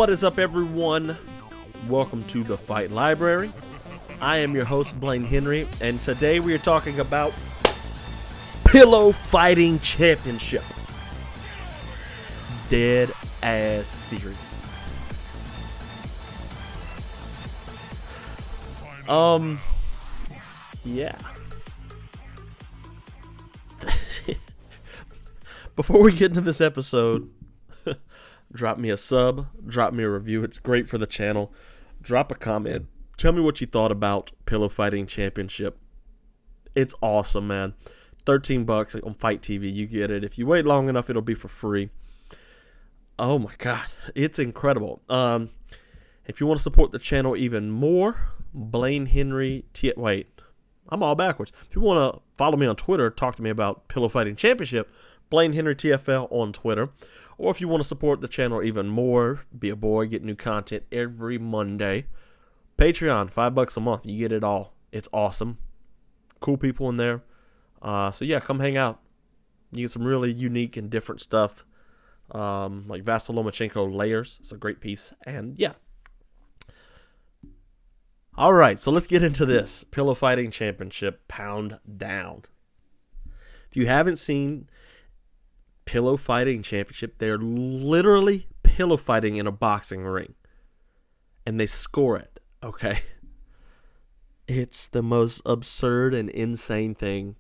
What is up, everyone? Welcome to the Fight Library. I am your host, Blaine Henry, and today we are talking about Pillow Fighting Championship. Dead ass serious. Yeah. Before we get into this episode, drop me a sub, drop me a review. It's great for the channel. Drop a comment. Tell me what you thought about Pillow Fighting Championship. It's awesome, man. $13 on Fight TV. You get it. If you wait long enough, it'll be for free. Oh my God. It's incredible. If you want to support the channel even more, Blaine Henry wait, I'm all backwards. If you want to follow me on Twitter, talk to me about Pillow Fighting Championship, Blaine Henry TFL on Twitter. Or if you want to support the channel even more, be a boy, get new content every Monday. Patreon, $5 a month. You get it all. It's awesome. Cool people in there. So yeah, come hang out. You get some really unique and different stuff. Like Vasyl Lomachenko Layers. It's a great piece. And yeah. All right, so let's get into this. Pillow Fighting Championship, Pound Down. If you haven't seen Pillow Fighting Championship, they're literally pillow fighting in a boxing ring. And they score it, okay? It's the most absurd and insane thing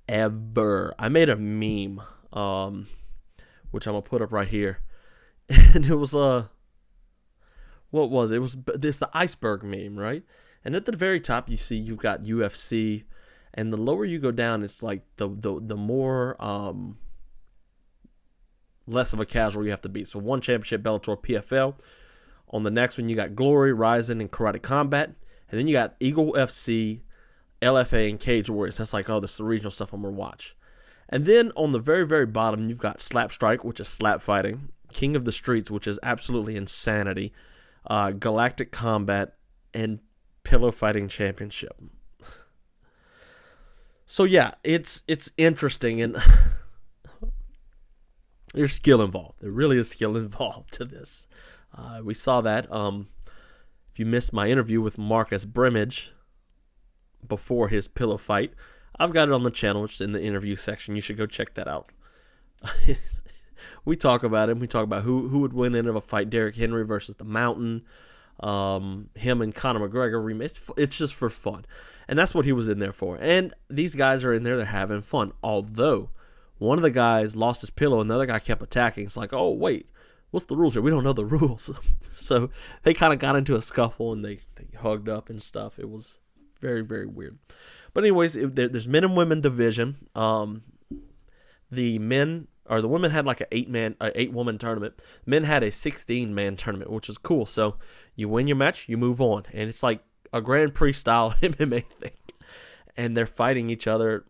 ever. I made a meme, which I'm going to put up right here. And it was, what was it? It's the iceberg meme, right? And at the very top, you've got UFC. And the lower you go down, it's like the more, less of a casual you have to be. So one championship, Bellator, PFL. On the next one, you got Glory, Ryzen, and Karate Combat. And then you got Eagle FC, LFA, and Cage Warriors. That's like, oh, this is the regional stuff I'm going to watch. And then on the very, very bottom, you've got Slap Strike, which is slap fighting. King of the Streets, which is absolutely insanity. Galactic Combat, and Pillow Fighting Championship. So yeah, it's interesting, and there's skill involved. There really is skill involved to this. We saw that. If you missed my interview with Marcus Brimage before his pillow fight, I've got it on the channel. It's in the interview section. You should go check that out. We talk about him. We talk about who would win in a fight. Derrick Henry versus the Mountain. Him and Conor McGregor rematch. It's just for fun. And that's what he was in there for. And these guys are in there. They're having fun. Although one of the guys lost his pillow and the other guy kept attacking. It's like, oh, wait, what's the rules here? We don't know the rules. So they kind of got into a scuffle and they hugged up and stuff. It was very, very weird. But anyways, there's men and women division. The women had like an 8-woman tournament. Men had a 16-man tournament, which is cool. So you win your match, you move on. And it's like a Grand Prix style MMA thing. And they're fighting each other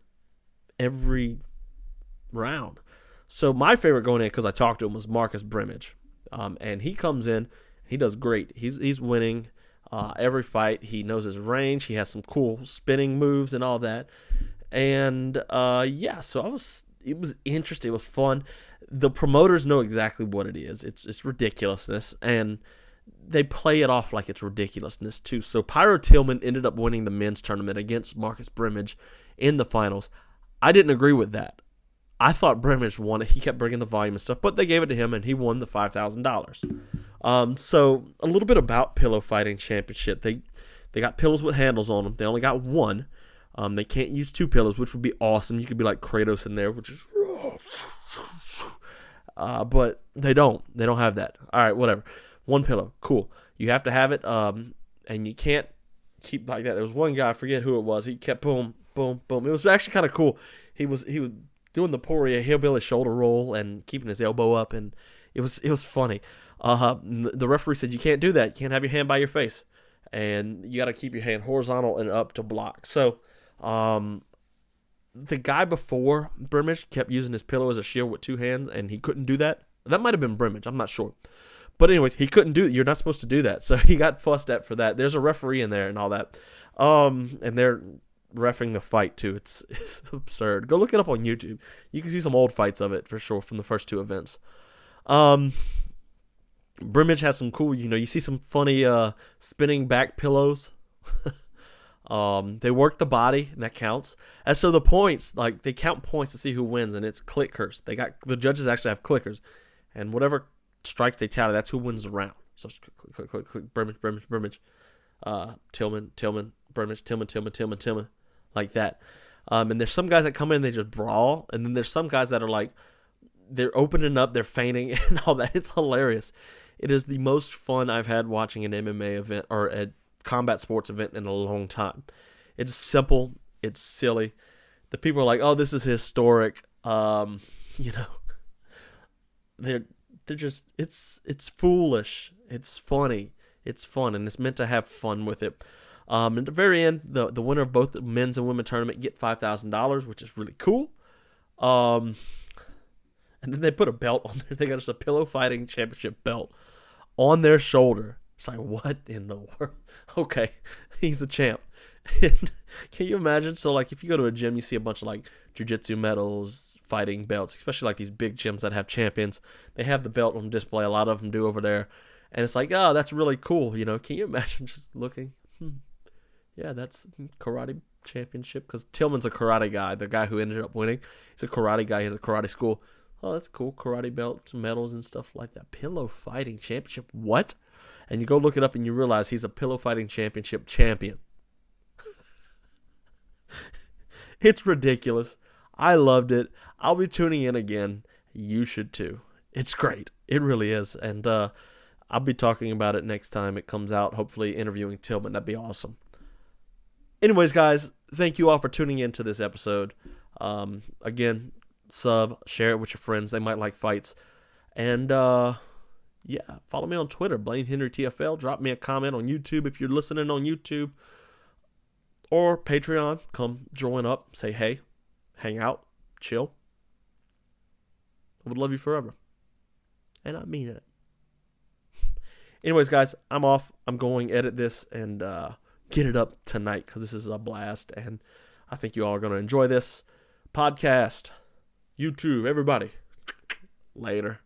every round. So my favorite going in, because I talked to him, was Marcus Brimage. And he comes in, he does great. He's winning every fight. He knows his range. He has some cool spinning moves and all that. And yeah, so it was interesting. It was fun. The promoters know exactly what it is. It's ridiculousness, and they play it off like it's ridiculousness too. So Pyro Tillman ended up winning the men's tournament against Marcus Brimage in the finals. I didn't agree with that. I thought Brimage won it. He kept bringing the volume and stuff, but they gave it to him, and he won the $5,000. So a little bit about Pillow Fighting Championship. They got pillows with handles on them. They only got one. They can't use two pillows, which would be awesome. You could be like Kratos in there, which is but they don't. They don't have that. All right, whatever. One pillow, cool. You have to have it, and you can't keep like that. There was one guy, I forget who it was. He kept boom, boom, boom. It was actually kind of cool. He was doing the Poirier hillbilly shoulder roll and keeping his elbow up, and it was funny. The referee said you can't do that. You can't have your hand by your face, and you got to keep your hand horizontal and up to block. So the guy before Brimage kept using his pillow as a shield with two hands, and he couldn't do that. That might have been Brimage. I'm not sure. But anyways, he couldn't do it. You're not supposed to do that. So he got fussed at for that. There's a referee in there and all that. And they're reffing the fight too. It's absurd. Go look it up on YouTube. You can see some old fights of it for sure from the first two events. Brimage has some cool, you see some funny spinning back pillows. They work the body, and that counts. And so the points, like they count points to see who wins, and it's clickers. The judges actually have clickers, and whatever strikes they tally, that's who wins the round. So click, Brimage, Tillman, Brimage, Tillman, like that. And there's some guys that come in and they just brawl, and then there's some guys that are like, they're opening up, they're feigning, and all that. It's hilarious. It is the most fun I've had watching an MMA event or a combat sports event in a long time. It's simple. It's silly. The people are like, "Oh, this is historic." They're just it's foolish. It's funny. It's fun, and it's meant to have fun with it. At the very end, the winner of both the men's and women's tournament get $5,000, which is really cool. And then they put a belt on there. They got just a pillow fighting championship belt on their shoulder. It's like, what in the world? Okay, he's the champ. Can you imagine? So, like, if you go to a gym, you see a bunch of, like, jiu-jitsu medals, fighting belts, especially, like, these big gyms that have champions. They have the belt on display. A lot of them do over there. And it's like, oh, that's really cool. Can you imagine just looking? Yeah, that's karate championship. Because Tillman's a karate guy, the guy who ended up winning. He's a karate guy. He has a karate school. Oh, that's cool. Karate belts, medals, and stuff like that. Pillow fighting championship. What? And you go look it up and you realize he's a pillow fighting championship champion. It's ridiculous. I loved it. I'll be tuning in again. You should too. It's great. It really is. And I'll be talking about it next time it comes out. Hopefully interviewing Tillman. That'd be awesome. Anyways, guys, thank you all for tuning in to this episode. Again, sub, share it with your friends. They might like fights. And follow me on Twitter, Blaine Henry TFL. Drop me a comment on YouTube if you're listening on YouTube. Or Patreon. Come join up. Say hey. Hang out. Chill. I would love you forever. And I mean it. Anyways, guys, I'm off. I'm going edit this and get it up tonight because this is a blast. And I think you all are going to enjoy this podcast. YouTube, everybody. Later.